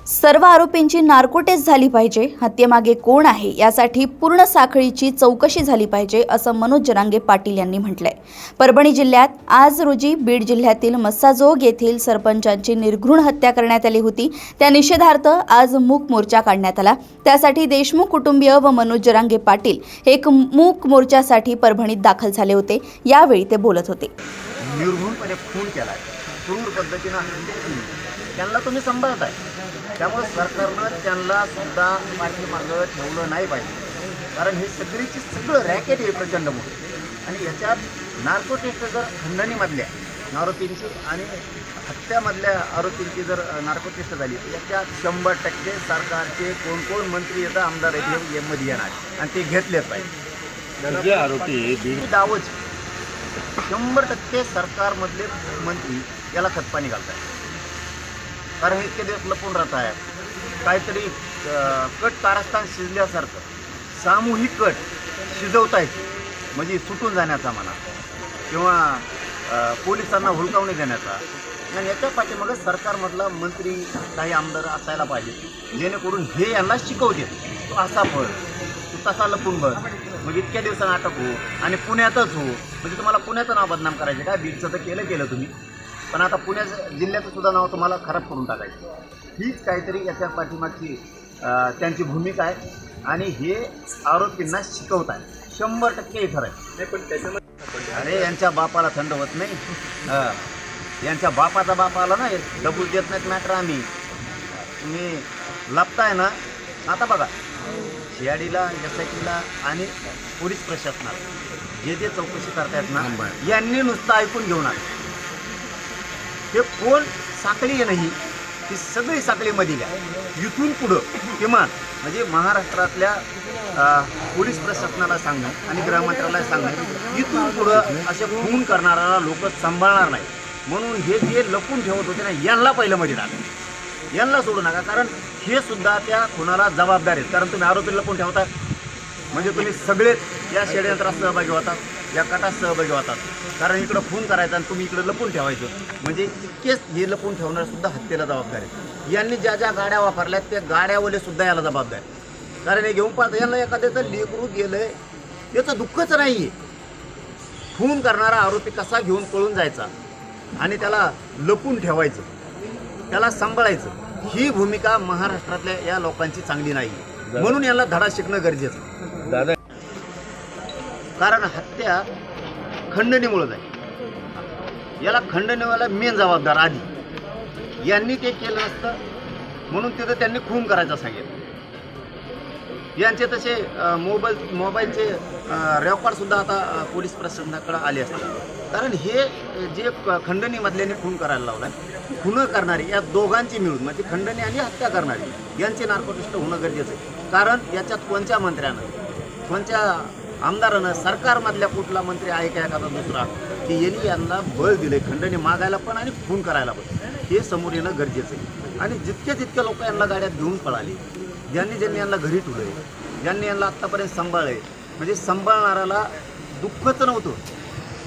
सर्व आरोपींची narco taste झाली पाहिजे, हत्येमागे कोण आहे यासाठी पूर्ण साखळीची चौकशी झाली पाहिजे असं मनोज जरांगे पाटील यांनी म्हटलंय। परभणी जिल्ह्यात आज रोजी बीड जिल्ह्यातील मस्साजोग येथील सरपंचांची निर्घृण हत्या करण्यात आली होती। त्या निषेधार्थ आज मूक मोर्चा काढण्यात आला। त्यासाठी देशमुख कुटुंबीय व मनोज जरांगे पाटील एक मूक मोर्चासाठी परभणीत दाखल झाले होते। यावेळी ते बोलत होते। निर्घृणपणे खून केलाय, क्रूर पद्धतीने हत्या केली, त्यांना तुम्ही सांभाळताय, त्यामुळे सरकारनं त्यांना सुद्धा पाठीमागं ठेवलं नाही पाहिजे। कारण हे सगळं रॅकेट आहे प्रचंड मोठे। आणि याच्यात नार्को टेस्ट जर खंडणीमधल्या आरोपींची आणि हत्यामधल्या आरोपींची जर नार्को टेस्ट झाली तर याच्यात 100% सरकारचे कोण कोण मंत्री येतं, आमदार येते मध्ये येणार आणि ते घेतलेच पाहिजे। जे आरोपी दावच 100% सरकारमधले मंत्री याला खतपाणी घालतात। कारण हे इतके दिवस लपून राहत आहेत, काहीतरी कट कारस्थान शिजल्यासारखं सामूहिक कट शिजवतायत, म्हणजे सुटून जाण्याचा म्हणा किंवा पोलिसांना हुलकावणी देण्याचा। आणि याच्या पाठीमागं सरकारमधला मंत्री काही आमदार असायला पाहिजे, जेणेकरून हे यांना शिकवते, तू असा पळ, तू तसा लपून बघ, मग इतक्या दिवसांना अटक हो आणि पुण्यातच हो। म्हणजे तुम्हाला पुण्याचं नाव बदनाम करायचं का? बीडचं तर केलं तुम्ही, पण आता पुण्याचं जिल्ह्याचं सुद्धा नाव तुम्हाला खराब करून टाकायचं। हीच काहीतरी याच्या पाठीमागची त्यांची भूमिका आहे आणि हे आरोपींना शिकवत आहे। 100% हे खरं आहे। पण त्याच्यामध्ये अरे यांच्या बापाला थंड होत नाही, यांच्या बापाचा बाप आला ना, डबूल देत नाहीत मॅटर आम्ही। तुम्ही लपताय ना, आता बघा शियाडीला, एसआयटीला आणि पोलीस प्रशासनाला जे चौकशी करतायत ना, यांनी नुसतं ऐकून घेऊन आलं। हे कोण साखळी आहे नाही, ती सगळी साखळीमध्ये घ्या। इथून पुढं किमान म्हणजे महाराष्ट्रातल्या पोलीस प्रशासनाला सांगणं आणि गृहमंत्र्याला सांगणं, इथून पुढं असे खून करणाऱ्याला लोक सांभाळणार नाही। म्हणून हे जे लपून ठेवत होते ना, यांना पहिलं मध्ये टाका, यांना सोडू नका। कारण हे सुद्धा त्या खुनाला जबाबदार आहेत। कारण तुम्ही आरोपी लपून ठेवता म्हणजे तुम्ही सगळेच या षडयंत्रात सहभागी होतात, या कटात सहभागी होतात। कारण इकडं खून करायचा आणि तुम्ही इकडं लपून ठेवायचं, म्हणजे इतकेच हे लपून ठेवणार सुद्धा हत्येला जबाबदार आहेत। यांनी ज्या ज्या गाड्या वापरल्यात त्या गाड्यावाले सुद्धा याला जबाबदार आहेत। कारण हे घेऊन पाहता यांना एखाद्याचं लेकरू गेलंय याचं दुःखच नाही आहे। खून करणारा आरोपी कसा घेऊन पळून जायचा आणि त्याला लपून ठेवायचं, त्याला सांभाळायचं, ही भूमिका महाराष्ट्रातल्या या लोकांची चांगली नाही आहे। म्हणून याला धडा शिकणं गरजेचं दादा, कारण हत्या खंडणीमुळे जाईल। याला खंडणीवाला मेन जबाबदार आधी यांनी ते केलं नसतं, म्हणून तिथं त्यांनी खून करायचं सांगितलं। यांचे तसे मोबाईलचे रेकॉर्डसुद्धा आता पोलीस प्रशासनाकडे आले असतात। कारण हे जे खंडणीमधल्याने खून करायला लावला आहे, खून करणारी या दोघांची मिळून म्हणजे खंडणी आणि हत्या करणारी यांचे नार्को टेस्ट होणं गरजेचं आहे। कारण याच्यात कोणत्या मंत्र्यानं, कोणत्या आमदारानं, सरकारमधल्या कुठला मंत्री आहे का एखादा दुसरा की यांना बळ दिले खंडणी मागायला पण आणि खून करायला पण, हे समोर येणं गरजेचं आहे। आणि जितके लोक यांना गाड्यात घेऊन पळाले, ज्यांनी यांना घरी ठेवलं, ज्यांनी यांना आत्तापर्यंत सांभाळले, म्हणजे सांभाळणाऱ्याला दुःखच नव्हतं,